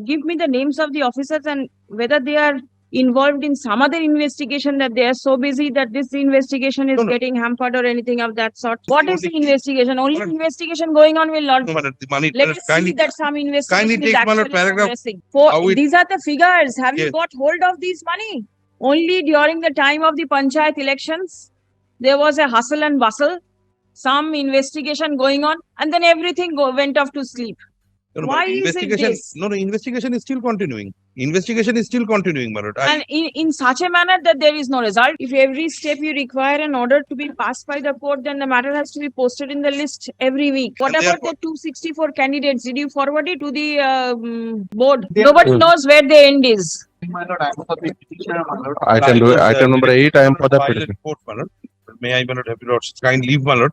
give me the names of the officers and whether they are involved in some other investigation, that they are so busy that this investigation is No, no. getting hampered or anything of that sort. What is the Only- investigation? Only Madam- investigation going on will not. No, madam, the money. Let madam, us see that some investigation is take, madam, actually paragraph progressing. For how it- these are the figures. Have you Yes. got hold of these money? Only during the time of the panchayat elections, there was a hustle and bustle, some investigation going on, and then everything went off to sleep. No, no, Why madam, is it investigation? this? No, no, investigation is still continuing. Investigation is still continuing, madam. And in such a manner that there is no result. If every step you require an order to be passed by the court, then the matter has to be posted in the list every week. What And about therefore- the 264 candidates? Did you forward it to the board? Nobody knows where the end is. My lord, I am for the petitioner, my lord. Item, item number 8, I am for the File a petition. report, madam. May I, madam, have your lordship's kind leave, my lord?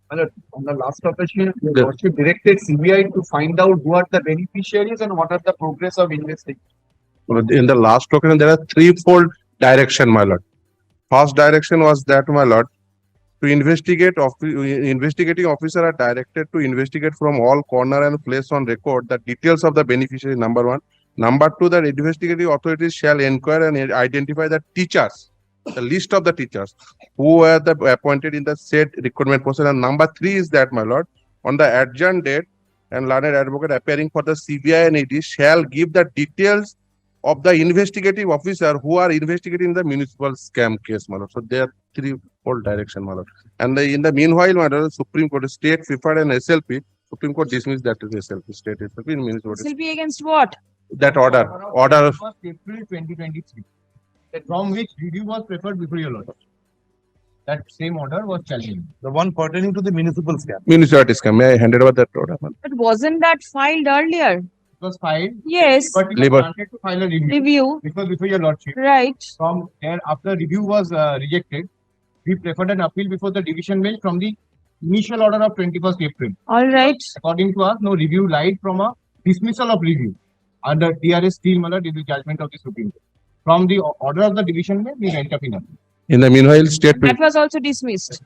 My lord, on the last occasion, the lordship directed CBI to find out who are the beneficiaries and what are the progress of investigation. In the last token, there are threefold direction, my lord. First direction was that, my lord, to investigate, investigating officer are directed to investigate from all corner and place on record the details of the beneficiary, number one. Number two, that investigative authorities shall inquire and identify the teachers, the list of the teachers who were appointed in the said recruitment process. And number three is that, my lord, on the adjourned date, and learned advocate appearing for the CBI and ED shall give the details of the investigative officer who are investigating the municipal scam case, my lord. So there are threefold direction, my lord. And in the meanwhile, my lord, Supreme Court, State, FIFA and SLP, Supreme Court dismissed that as SLP, State SLP in municipal. SLP against what? That order. Was April 2023, from which review was preferred before your lordship. That same order was challenged. The one pertaining to the municipal scam. Municipality scam. May I hand over that order, my lord? But wasn't that filed earlier? It was filed, Yes, but it was Labor. granted to file a review. review, Because before your lordship, right. from there, after review was rejected, we preferred an appeal before the division bench from the initial order of 21st April. All right. According to us, no review lied from a dismissal of review under TRS Steel Mallard in the judgment of the Supreme Court. From the order of the division bench, we went up in appeal. In the meanwhile, State. That was also dismissed.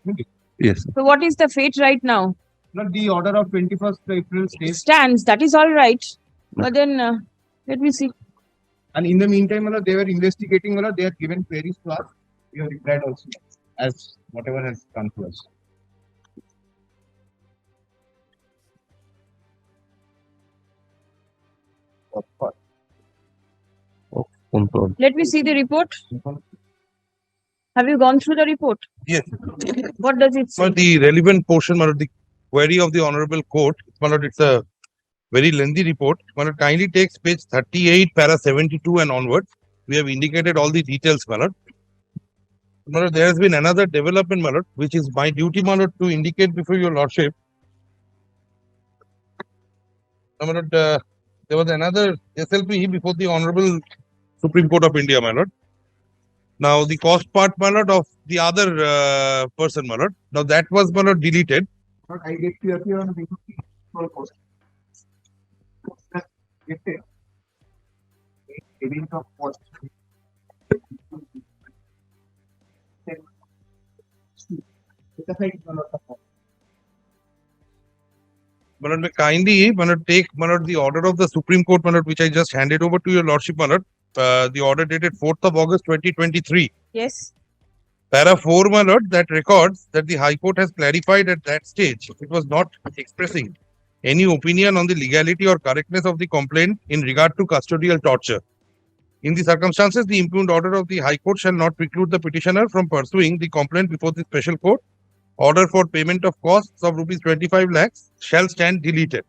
Yes. So what is the fate right now? Not the order of 21st April states. Stands, that is all right. But then, let me see. And in the meantime, Mallard, they were investigating, Mallard, they had given queries to us. We have replied also as whatever has come to us. Control. Let me see the report. Have you gone through the report? Yes. What does it say? So the relevant portion, my lord, the query of the honorable court, my lord, it's a very lengthy report. My lord, kindly takes page 38, para 72 and onwards. We have indicated all the details, my lord. My lord, there has been another development, my lord, which is my duty, my lord, to indicate before your lordship. My lord, there was another SLP before the Honorable Supreme Court of India, my lord. Now, the cost part, my lord, of the other person, my lord. Now, that was, my lord, deleted. But I get to appear on the basis of the court. Event of cost. My lord, may kindly, my lord, take, my lord, the order of the Supreme Court, my lord, which I just handed over to your lordship, my lord. The order dated 4th of August 2023. Yes. Para 4, my lord, that records that the High Court has clarified at that stage it was not expressing any opinion on the legality or correctness of the complaint in regard to custodial torture. In the circumstances, the impugned order of the High Court shall not preclude the petitioner from pursuing the complaint before the special court. Order for payment of costs of rupees 25 lakhs shall stand deleted.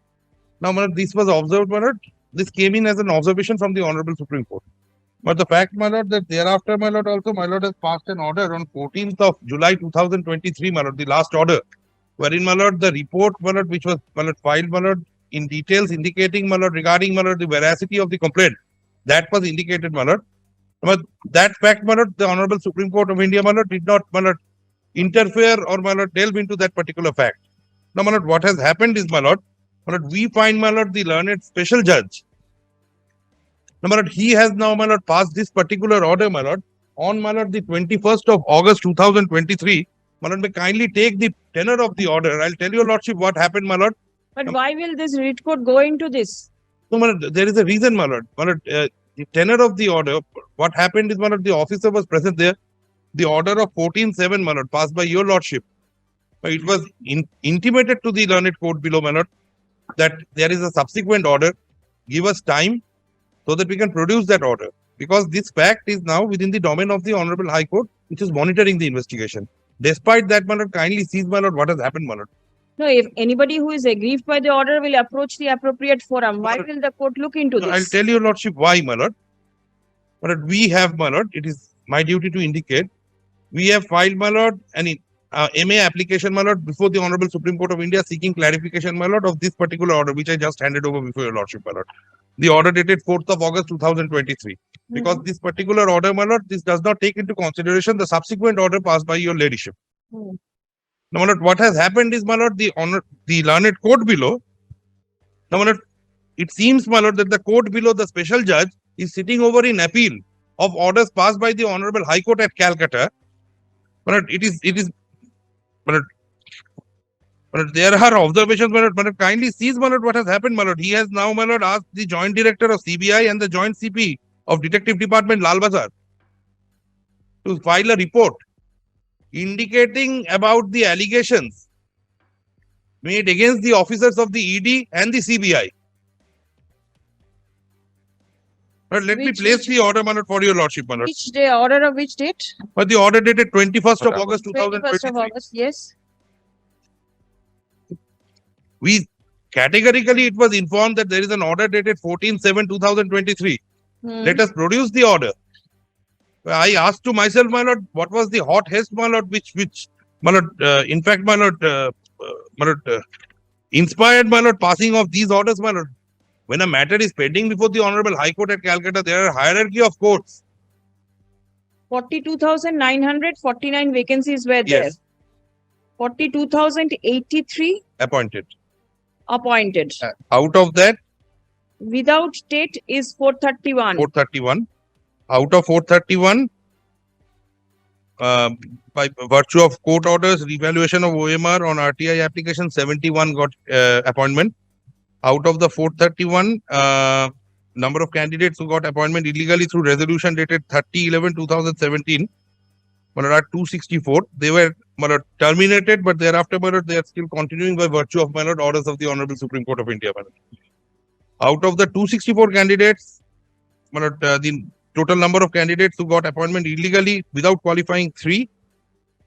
Now, my lord, this was observed, my lord. This came in as an observation from the Honorable Supreme Court. But the fact, my lord, that thereafter, my lord, also, my lord has passed an order on 14th of July 2023, my lord, the last order, wherein, my lord, the report, my lord, which was, my lord, filed, my lord, in details indicating, my lord, regarding, my lord, the veracity of the complaint, that was indicated, my lord. But that fact, my lord, the Honorable Supreme Court of India, my lord, did not, my lord, interfere or, my lord, delve into that particular fact. Now, my lord, what has happened is, my lord, we find, my lord, the learned special judge. Now, my lord, he has now, my lord, passed this particular order, my lord, on, my lord, the 21st of August 2023. My lord, may kindly take the tenor of the order. I'll tell your lordship what happened, my lord. But why will this writ court go into this? No, my lord, there is a reason, my lord. My lord, the tenor of the order, what happened is, my lord, the officer was present there. The order of 14-7, my lord, passed by your lordship. It was intimated to the learned court below, my lord, that there is a subsequent order. Give us time so that we can produce that order. Because this fact is now within the domain of the Honorable High Court, which is monitoring the investigation. Despite that, my lord, kindly sees, my lord, what has happened, my lord. No, if anybody who is aggrieved by the order will approach the appropriate forum, why will the court look into No, I'll this? tell your lordship why, my lord. But we have, my lord, it is my duty to indicate, we have filed, my lord, an MA application, my lord, before the Honorable Supreme Court of India seeking clarification, my lord, of this particular order, which I just handed over before your lordship, my lord. The order dated 4th of August 2023. Because this particular order, my lord, this does not take into consideration the subsequent order passed by your ladyship. Hmm. Now, my lord, what has happened is, my lord, the learned court below. Now, my lord, it seems, my lord, that the court below, the special judge, is sitting over in appeal of orders passed by the Honorable High Court at Calcutta. My lord, it is, my lord, there are observations, my lord, kindly sees, my lord, what has happened, my lord. He has now, my lord, asked the Joint Director of CBI and the Joint CP of Detective Department, Lal Bazar, to file a report indicating about the allegations made against the officers of the ED and the CBI. But let me Which- place the order, my lord, for your lordship, my lord. Which day, order of which date? But the order dated 21st of What August 21st of 2023. August, yes. We categorically, it was informed that there is an order dated 14/7/2023. Hmm. Let us produce the order. I asked to myself, my lord, what was the hot haste, my lord, which, my lord, in fact, my lord, inspired, my lord, passing of these orders, my lord. When a matter is pending before the Honorable High Court at Calcutta, there are a hierarchy of courts. 42,949 vacancies were there. Yes. 42,083 Appointed. appointed. Out of that, Without date is 431. 431. Out of 431, by virtue of court orders, revaluation of OMR on RTI application, 71 got appointment. Out of the 431, number of candidates who got appointment illegally through resolution dated 30/11/2017, there are 264. They were terminated, but thereafter, they are still continuing by virtue of orders of the Honorable Supreme Court of India. Out of the 264 candidates, the total number of candidates who got appointment illegally without qualifying 3,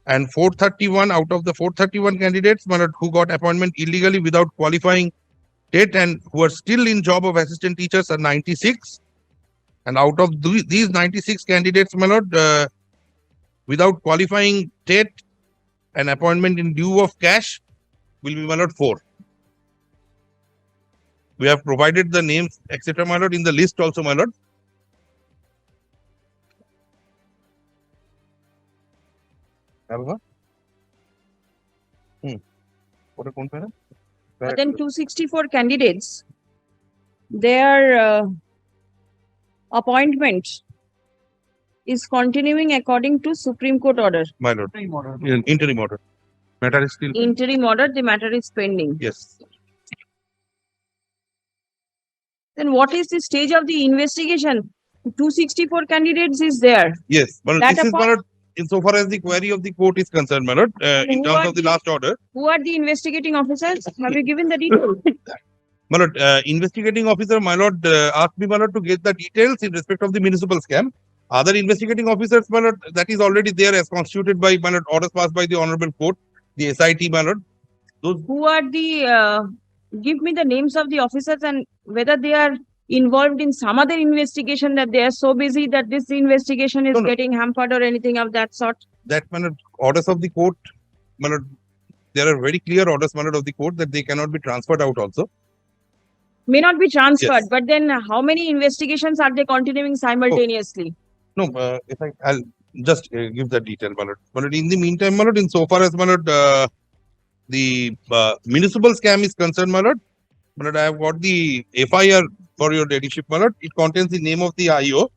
and 431 out of the 431 candidates who got appointment illegally without qualifying TET and who are still in job of assistant teachers are 96. And out of these 96 candidates, without qualifying TET, an appointment in lieu of cash will be 4. We have provided the names, etc., in the list also, my lord. But then 264 candidates, their appointment is continuing according to Supreme Court order. My lord. Interim order. Matter is still. Interim order, the matter is pending. Yes. Then what is the stage of the investigation? 264 candidates is there. Yes. But That this is, upon- insofar as the query of the court is concerned, my lord, in who terms are of the the- last order. Who are the investigating officers? Have you given the details? My lord, investigating officer, my lord, asked me, my lord, to get the details in respect of the municipal scam. Other investigating officers, my lord, that is already there as constituted by, my lord, orders passed by the honorable court, the SIT, my lord. Who are the, give me the names of the officers and whether they are involved in some other investigation, that they are so busy that this investigation is No, no. getting hampered or anything of that sort. That, my lord, orders of the court, my lord, there are very clear orders, my lord, of the court that they cannot be transferred out also. May not be transferred, Yes. but then how many investigations are they continuing simultaneously? No, I'll just give the detail, my lord. But in the meantime, my lord, insofar as, my lord, the municipal scam is concerned, my lord, I have got the FIR for your ladyship, my lord. It contains the name of the IO,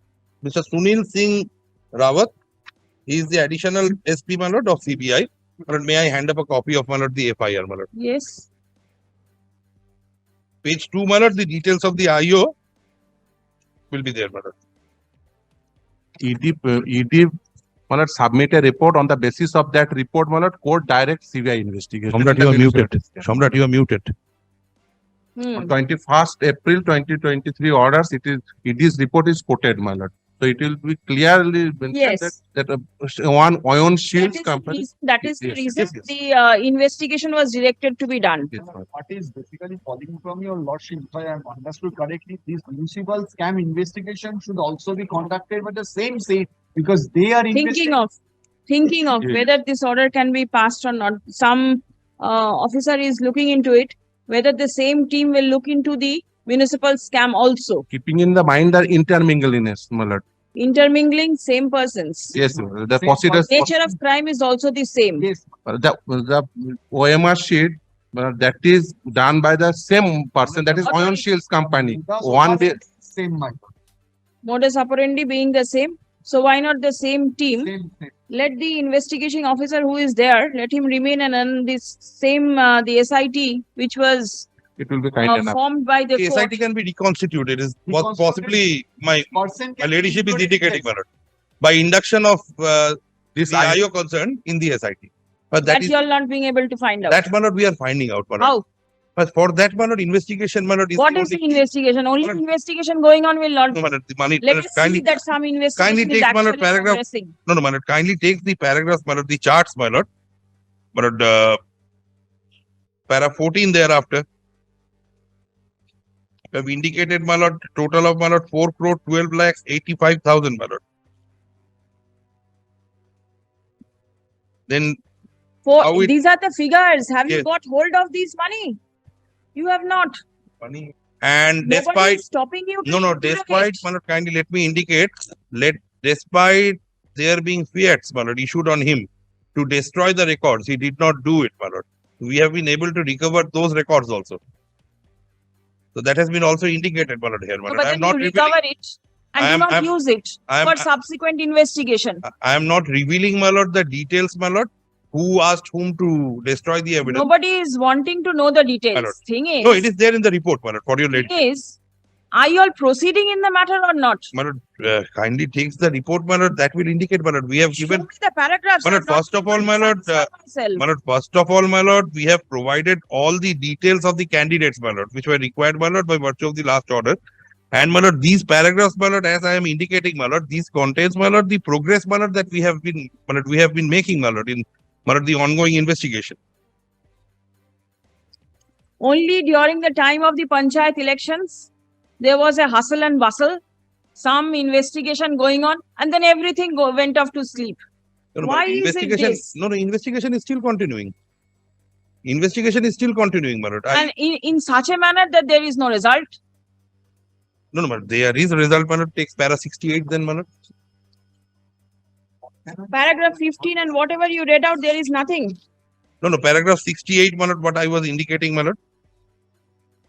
Mr. Sunil Singh Rawat. He is the additional SP, my lord, of CBI. My lord, may I hand up a copy of, my lord, the FIR, my lord? Yes. page 2, my lord, the details of the IO will be there, my lord. ED, my lord, submit a report. On the basis of that report, my lord, court directs CBI investigation. Samrat, you are muted. Samrat, you are muted. On 21st April 2023 orders, ED's report is quoted, my lord. So it will be clearly mentioned Yes. that one Ion That Shields is the company. reason, that is the Yes, reason yes, yes. the investigation was directed to be done. Yes, my lord. What is basically calling from your lordship, if I have understood correctly, this municipal scam investigation should also be conducted by the same state because they are Thinking investigating. of Yes. whether this order can be passed or not. Some officer is looking into it, whether the same team will look into the municipal scam also. Keeping in the mind the interminglingness, my lord. Intermingling same persons. Yes, my lord. The Same procedures. Nature of crime is also the same. Yes, The OMR sheet that is done by the same person, that is Okay. Ion Shields company. the One day, same month. Modus operandi being the same. So why not the same team? Same. Let the investigating officer who is there, let him remain and on this same the SIT which was it will be kind enough. formed by the The court. SIT can be reconstituted. Is what Reconstituted. possibly my Person can ladyship be is included, indicating, yes. my lord, by induction of This the IO concerned in the SIT. But That you are not being able to find out. that, my lord, we are finding out, my lord. How? But for that, my lord, investigation, my lord, is What the is the only- investigation? Only Madam- investigation going on will not. No, my lord, the money. Let my lord, us see that some investigation is take, my lord, actually paragraph- progressing. No, my lord, kindly take the paragraphs, my lord, the charts, my lord. My lord, para 14 thereafter. We have indicated, my lord, total of, my lord, 4 crore 12 lakhs 85,000, my lord. Then how it- These are the figures. Have you Yes. got hold of these money? You have not. money and Nobody despite is stopping you. to no, interrogate. despite, my lord, kindly let me indicate, despite there being fiats, my lord, issued on him to destroy the records, he did not do it, my lord. We have been able to recover those records also. So that has been also indicated, my lord, here, my No, lord. but I am then not you revealing, recover it and I do am- not I am- use it I am- for subsequent investigation. I am not revealing, my lord, the details, my lord, who asked whom to destroy the evidence. Nobody is wanting to know the lord. details. Thing No, it is there in the report, my lord, for your lady. thing is, are you all proceeding in the matter or not? My lord, kindly takes the report, my lord, that will indicate, my lord. We have Show given, me the paragraphs. My lord, I'm not first of able all, to my lord, satisfy myself. my lord, first of all, my lord, we have provided all the details of the candidates, my lord, which were required, my lord, by virtue of the last order. And my lord, these paragraphs, my lord, as I am indicating, my lord, these contains, my lord, the progress, my lord, that we have been, my lord, we have been making, my lord, in, my lord, the ongoing investigation. Only during the time of the panchayat elections, there was a hustle and bustle, some investigation going on, and then everything went off to sleep. No, Why my is it investigation, this? no, investigation is still continuing. Investigation is still continuing, my lord. And in such a manner that there is no result. No, my lord, there is a result, my lord, takes para 68 then, my lord. Paragraph 15 and whatever you read out, there is nothing. No, paragraph 68, my lord, what I was indicating, my lord.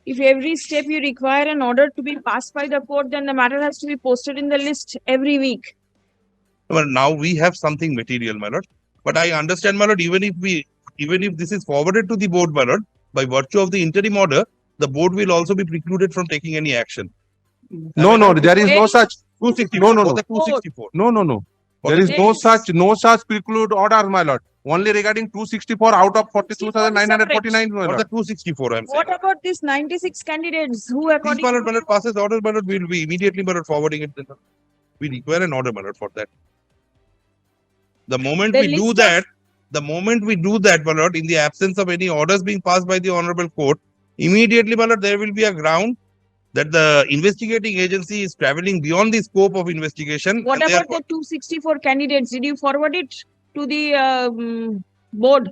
If every step you require an order to be passed by the court, then the matter has to be posted in the list every week. Well, now we have something material, my lord. But I understand, my lord, even if this is forwarded to the board, my lord, by virtue of the interim order, the board will also be precluded from taking any action. No, no, there is no such. 264. No. For the 264. No. For There the- is no such preclude order, my lord. Only regarding 264 out of 42,949, my For the lord. 264, I'm saying. What about these 96 candidates who, These, according my to lord, passes order, my lord, we will be immediately, my lord, forwarding it. We require an order, my lord, for that. The moment The we do list of- that, my lord, in the absence of any orders being passed by the honorable court, immediately, my lord, there will be a ground that the investigating agency is traveling beyond the scope of investigation. what and about therefore- the 264 candidates? Did you forward it to the board?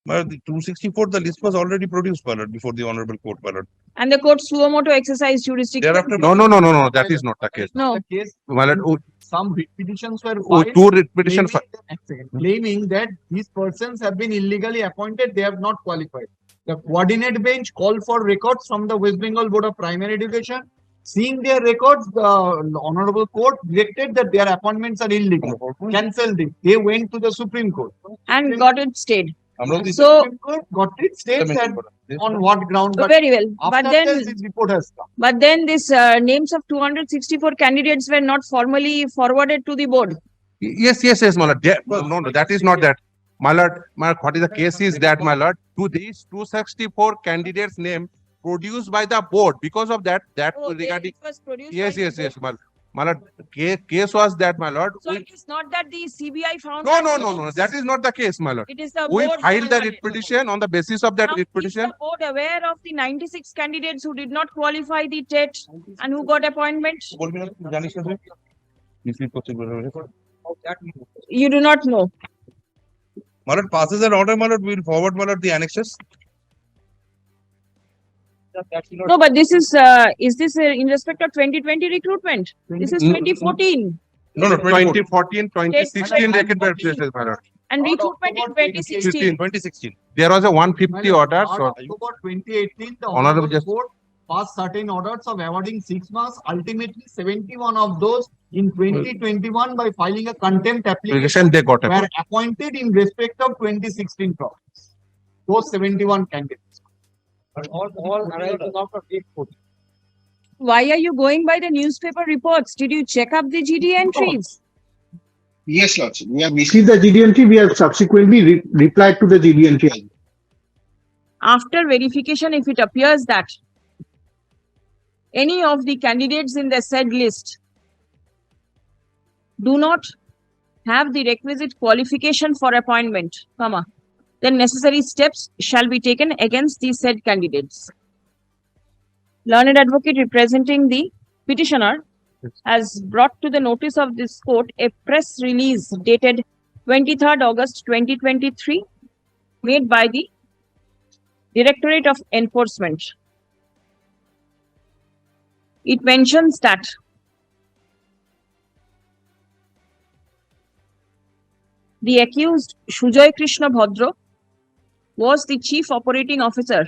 My lord, the 264, the list was already produced, my lord, before the honorable court, my lord. And the court suo moto exercise jurisdiction? Thereafter, No, that is not the case. No. The case, My lord, some petitions were oh, filed. two repetition. Claiming that these persons have been illegally appointed, they have not qualified. The coordinate bench called for records from the West Bengal Board of Primary Education. Seeing their records, the honorable court directed that their appointments are illegal. Cancelled it. They went to the Supreme Court. And got it stayed. Amravati So, Supreme Court got it, states that on what ground, but very well. But after then, that, this report has come. but then this names of 264 candidates were not formally forwarded to the board. Yes, my lord. No, that is not that. My lord, what is the case is that, my lord, to these 264 candidates' name produced by the board. Because of that, Oh, regarding, it was produced yes, by the board. my lord, case was that, my lord. So it is not that the CBI found. No, that that is not the case, my lord. It is the We board. filed the found writ it. petition. On the basis of that Now, writ is petition, the board aware of the 96 candidates who did not qualify the TET and who got appointment? বলবি না, জানিস না তুই? Receive করছিস বলে বলে। You do not know. My lord, passes an order, my lord, we will forward, my lord, the annexes. No, but this is this in respect of 2020 recruitment? This is 2014 No, 2014, 2016, they can be places, my lord. and recruitment in 2016. 2016. There was a 150 order, so October 2018, the Honorable Honorable Justice- Court passed certain orders of awarding 6 months. Ultimately, 71 of those in 2021 by filing a contempt application they got were appointed in respect of 2016 problems. Those 71 candidates. But all arising out of 840. Why are you going by the newspaper reports? Did you check up the GD entries? Yes, Lordship. We have received the GDNT. We have subsequently replied to the GDNT. After verification, if it appears that any of the candidates in the said list do not have the requisite qualification for appointment, then necessary steps shall be taken against the said candidates. Learned advocate representing the petitioner has brought to the notice of this court a press release dated 23rd August 2023 made by the Directorate of Enforcement. It mentions that the accused Sujoy Krishna Bhadra was the chief operating officer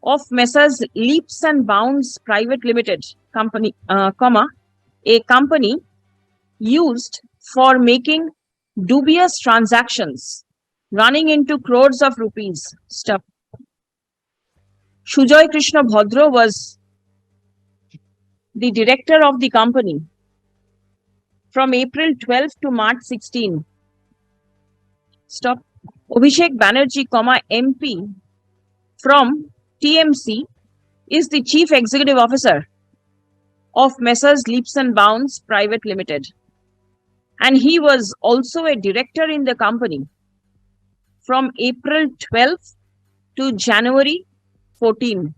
of Messrs. Leaps and Bounds Private Limited company, a company used for making dubious transactions running into crores of rupees stuff. Sujoy Krishna Bhadra was the director of the company from April 12 to March 16. Stop. Abhishek Banerjee, MP from TMC is the chief executive officer of Messrs. Leaps and Bounds Private Limited. And he was also a director in the company from April 12 to January 14.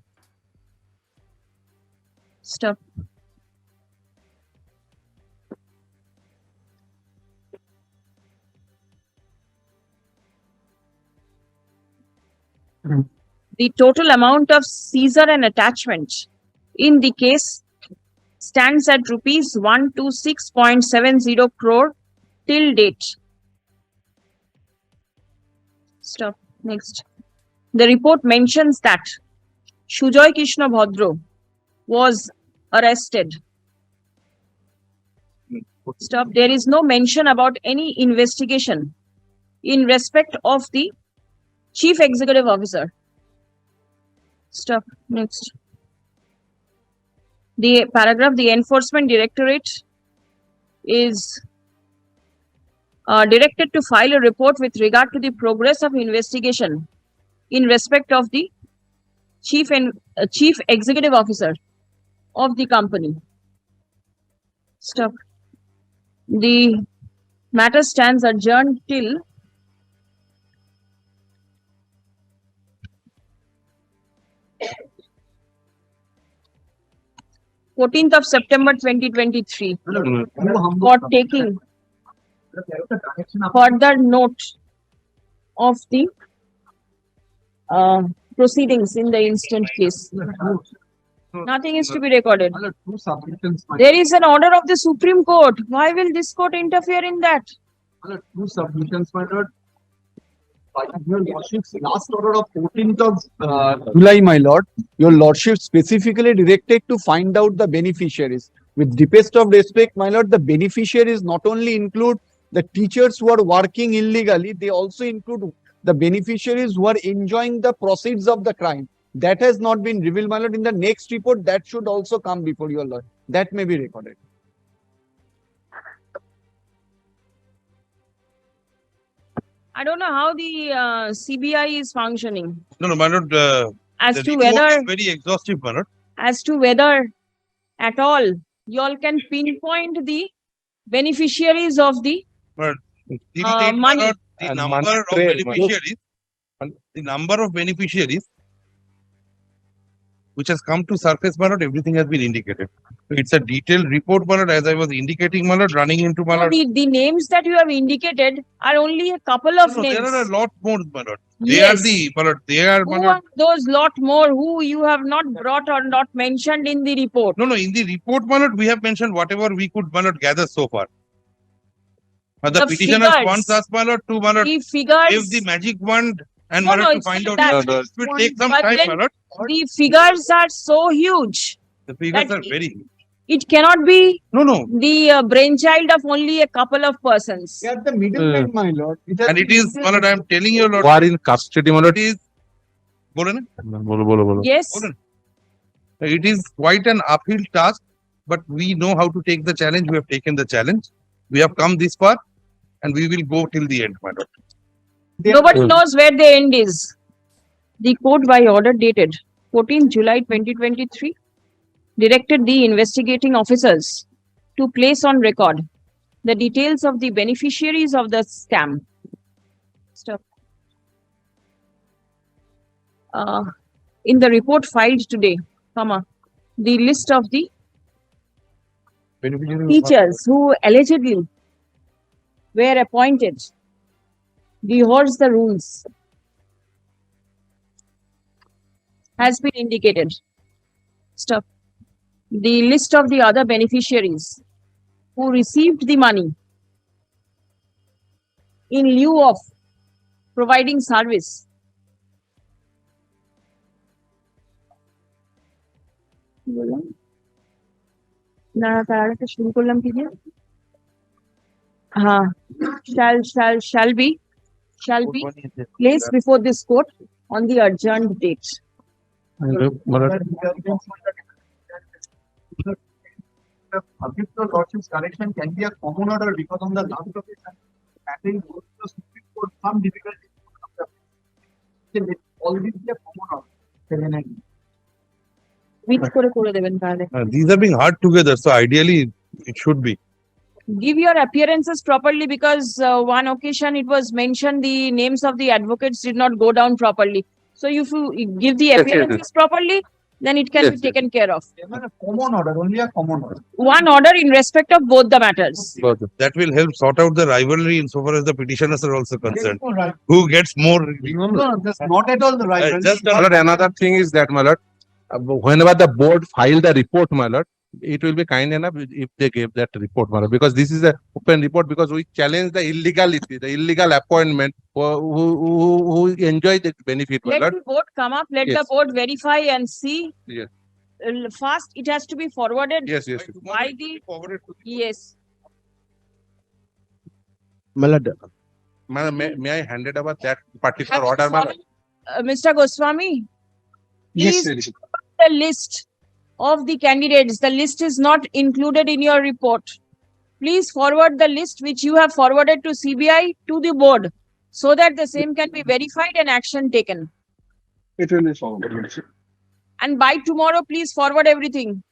Stop. The total amount of seizure and attachment in the case stands at rupees 126.70 crore till date. Stop. Next. The report mentions that Sujoy Krishna Bhadra was arrested. Stop. There is no mention about any investigation in respect of the chief executive officer. Stop. Next. The paragraph, the enforcement directorate is directed to file a report with regard to the progress of investigation in respect of the chief executive officer of the company. Stop. The matter stands adjourned till 14th of September 2023 for taking further note of the proceedings in the instant case. Nothing is to be recorded. Two submissions, my There is an order of the Supreme Court. Why will this court interfere in that? two submissions, my lord. By your lordship's last order of 14th of July, my lord, your lordship specifically directed to find out the beneficiaries. With deepest of respect, my lord, the beneficiaries not only include the teachers who are working illegally, they also include the beneficiaries who are enjoying the proceeds of the crime. That has not been revealed, my lord. In the next report, that should also come before your lord. That may be recorded. I don't know how the CBI is functioning No, my lord, as the to report whether is very exhaustive, my lord. at all you all can pinpoint the beneficiaries of the But till date, my money. lord, the And number money of trail, my lord. beneficiaries which has come to surface, my lord, everything has been indicated. So it's a detailed report, my lord, as I was indicating, my lord, running into my So lord. the names that you have indicated are only a couple of No, names. there are a lot more, my lord. They are Yes. the, my lord, they are, my Who lord. are those lot more who you have not brought or not mentioned in the report? No, in the report, my lord, we have mentioned whatever we could, my lord, gather so far. But the The petitioners figures. wants us, my lord, to, my lord, The give figures, the magic wand and, No, my no, lord, to it's find not out. that. It will take some But time, then my lord. the figures are so huge. The figures that are very huge. It cannot be No. the brainchild of only a couple of persons. At the middleman, my lord. And it is, my lord, I am telling you, lord, who are in custody, my lord. it is, বলে না? বলো। Yes. বলেন। It is quite an uphill task, but we know how to take the challenge. We have taken the challenge. We have come this far and we will go till the end, my lord. Nobody knows where the end is. The court by order dated 14 July 2023 directed the investigating officers to place on record the details of the beneficiaries of the scam. Stop. In the report filed today, the list of the teachers who allegedly were appointed rehearse the rules has been indicated. Stop. The list of the other beneficiaries who received the money in lieu of providing service shall be placed before this court on the adjourned date. Your lordship's correction can be a common order because on the last occasion, having gone to the Supreme Court, some difficulty. Always be a common order. Which করে দেবেন তাহলে? These are being hard together, so ideally it should be. Give your appearances properly because one occasion it was mentioned the names of the advocates did not go down properly. So if you give the appearances properly, then it can be taken care of. A common order, only a common order. One order in respect of both the matters. That will help sort out the rivalry insofar as the petitioners are also concerned. No, right. Who gets more? No, that's not at all the right. Just My lord, another thing is that, my lord, whenever the board file the report, my lord, it will be kind enough if they give that report, my lord, because this is an open report, because we challenge the illegality, the illegal appointment who enjoy the benefit, my Let lord. the board come up, let the Yes. board verify and see. Yes. First, it has to be forwarded. Yes. By the yes. My lord, may I hand it over that particular Have you order, my lord? followed, Mr. Goswami? Yes, Please sir. the list of the candidates. The list is not included in your report. Please forward the list which you have forwarded to CBI to the board so that the same can be verified and action taken. It will be forwarded. And by tomorrow, please forward everything.